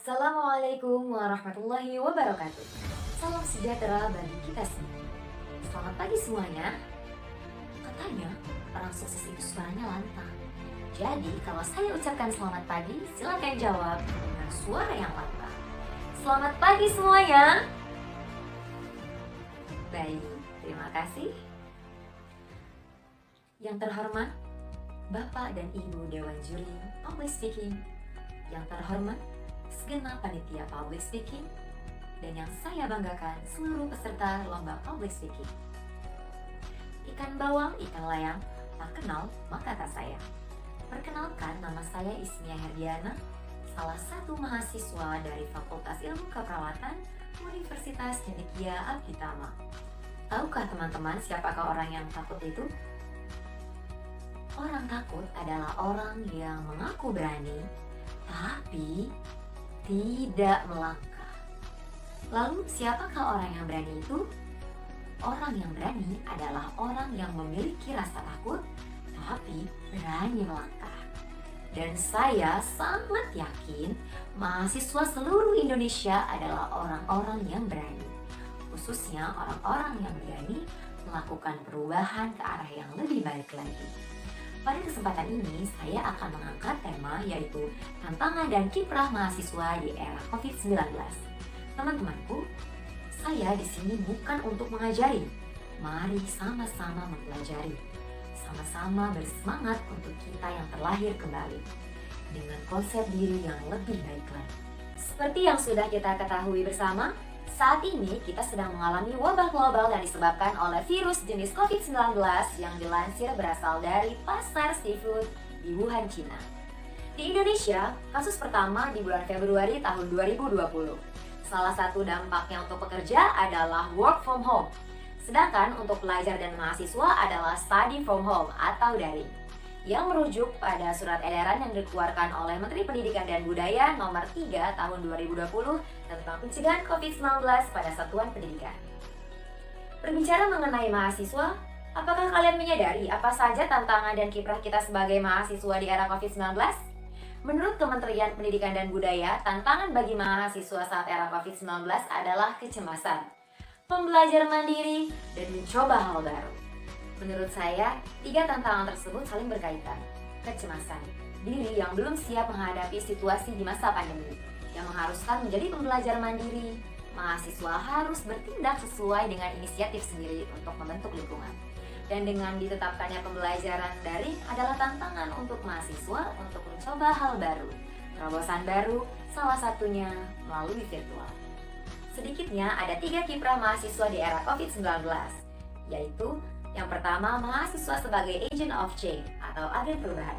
Assalamualaikum warahmatullahi wabarakatuh. Salam sejahtera bagi kita semua. Selamat pagi semuanya. Katanya orang sukses itu suaranya lantang. Jadi kalau saya ucapkan selamat pagi, silakan jawab dengan suara yang lantang. Selamat pagi semuanya. Baik, terima kasih. Yang terhormat Bapak dan Ibu Dewan Juri Public Speaking, yang terhormat segenap panitia public speaking, dan yang saya banggakan seluruh peserta lomba public speaking. Ikan bawang, ikan layang, tak kenal maka tak sayang. Perkenalkan, nama saya Ismia Herdiana, salah satu mahasiswa dari Fakultas Ilmu Keperawatan Universitas Cendekia Abhidharma. Tahukah teman-teman siapakah orang yang takut itu? Orang takut adalah orang yang mengaku berani, tapi tidak melangkah. Lalu siapakah orang yang berani itu? Orang yang berani adalah orang yang memiliki rasa takut tapi berani melangkah. Dan saya sangat yakin mahasiswa seluruh Indonesia adalah orang-orang yang berani. Khususnya orang-orang yang berani melakukan perubahan ke arah yang lebih baik lagi. Pada kesempatan ini, saya akan mengangkat tema yaitu tantangan dan kiprah mahasiswa di era COVID-19. Teman-temanku, saya di sini bukan untuk mengajari. Mari sama-sama mempelajari. Sama-sama bersemangat untuk kita yang terlahir kembali dengan konsep diri yang lebih baik lagi. Seperti yang sudah kita ketahui bersama, saat ini kita sedang mengalami wabah global yang disebabkan oleh virus jenis COVID-19 yang dilansir berasal dari pasar seafood di Wuhan, Cina. Di Indonesia, kasus pertama di bulan Februari tahun 2020. Salah satu dampaknya untuk pekerja adalah work from home. Sedangkan untuk pelajar dan mahasiswa adalah study from home atau daring, yang merujuk pada surat edaran yang dikeluarkan oleh Menteri Pendidikan dan Budaya nomor 3 tahun 2020 tentang pencegahan COVID-19 pada satuan pendidikan. Berbicara mengenai mahasiswa, apakah kalian menyadari apa saja tantangan dan kiprah kita sebagai mahasiswa di era COVID-19? Menurut Kementerian Pendidikan dan Budaya, tantangan bagi mahasiswa saat era COVID-19 adalah kecemasan, pembelajaran mandiri, dan mencoba hal baru. Menurut saya, 3 tantangan tersebut saling berkaitan. Kecemasan, diri yang belum siap menghadapi situasi di masa pandemi, yang mengharuskan menjadi pembelajar mandiri. Mahasiswa harus bertindak sesuai dengan inisiatif sendiri untuk membentuk lingkungan. Dan dengan ditetapkannya pembelajaran daring adalah tantangan untuk mahasiswa untuk mencoba hal baru, terobosan baru, salah satunya melalui virtual. Sedikitnya ada 3 kiprah mahasiswa di era COVID-19, yaitu yang pertama, mahasiswa sebagai agent of change atau agen perubahan.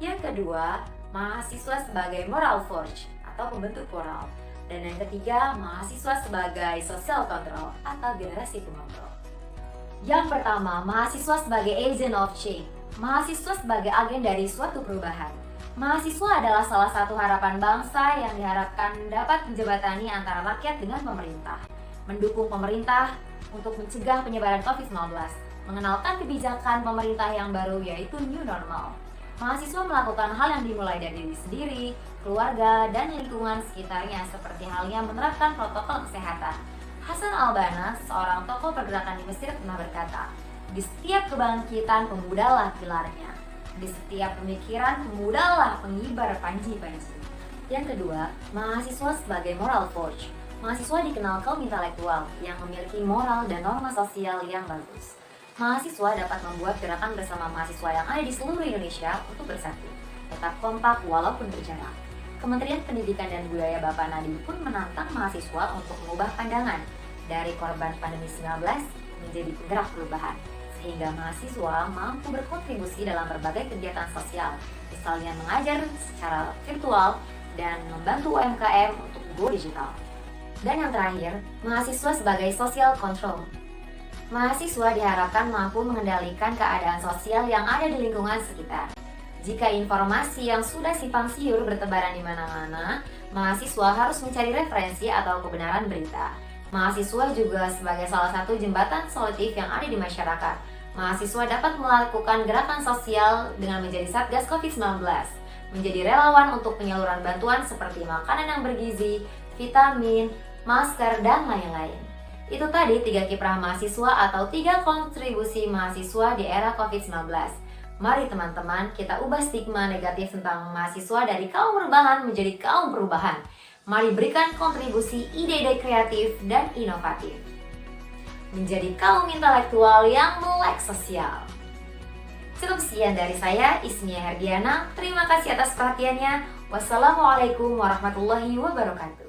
Yang kedua, mahasiswa sebagai moral forge atau pembentuk moral. Dan yang ketiga, mahasiswa sebagai social control atau generasi pengontrol. Yang pertama, mahasiswa sebagai agent of change. Mahasiswa sebagai agen dari suatu perubahan. Mahasiswa adalah salah satu harapan bangsa yang diharapkan dapat menjembatani antara rakyat dengan pemerintah. Mendukung pemerintah untuk mencegah penyebaran COVID-19. Mengenalkan kebijakan pemerintah yang baru yaitu new normal. Mahasiswa melakukan hal yang dimulai dari diri sendiri, keluarga, dan lingkungan sekitarnya seperti halnya menerapkan protokol kesehatan. Hasan al-Banna, seorang tokoh pergerakan di Mesir pernah berkata, di setiap kebangkitan pemudalah pilarnya, di setiap pemikiran pemudalah pengibar panji-panji. Yang kedua, mahasiswa sebagai moral forge. Mahasiswa dikenal kaum intelektual yang memiliki moral dan norma sosial yang bagus. Mahasiswa dapat membuat gerakan bersama mahasiswa yang ada di seluruh Indonesia untuk bersatu, tetap kompak walaupun berjarak. Kementerian Pendidikan dan Budaya Bapak Nadiem pun menantang mahasiswa untuk mengubah pandangan dari korban pandemi 19 menjadi penggerak perubahan, sehingga mahasiswa mampu berkontribusi dalam berbagai kegiatan sosial, misalnya mengajar secara virtual dan membantu UMKM untuk go digital. Dan yang terakhir, mahasiswa sebagai social control. Mahasiswa diharapkan mampu mengendalikan keadaan sosial yang ada di lingkungan sekitar. Jika informasi yang sudah simpang siur bertebaran di mana-mana, mahasiswa harus mencari referensi atau kebenaran berita. Mahasiswa juga sebagai salah satu jembatan solutif yang ada di masyarakat. Mahasiswa dapat melakukan gerakan sosial dengan menjadi Satgas COVID-19. menjadi relawan untuk penyaluran bantuan seperti makanan yang bergizi, vitamin, masker, dan lain-lain. Itu tadi 3 kiprah mahasiswa atau 3 kontribusi mahasiswa di era COVID-19. Mari teman-teman, kita ubah stigma negatif tentang mahasiswa dari kaum rebahan menjadi kaum perubahan. Mari berikan kontribusi ide-ide kreatif dan inovatif. Menjadi kaum intelektual yang melek sosial. Cukup sekian dari saya, Ismia Herdiana. Terima kasih atas perhatiannya. Wassalamualaikum warahmatullahi wabarakatuh.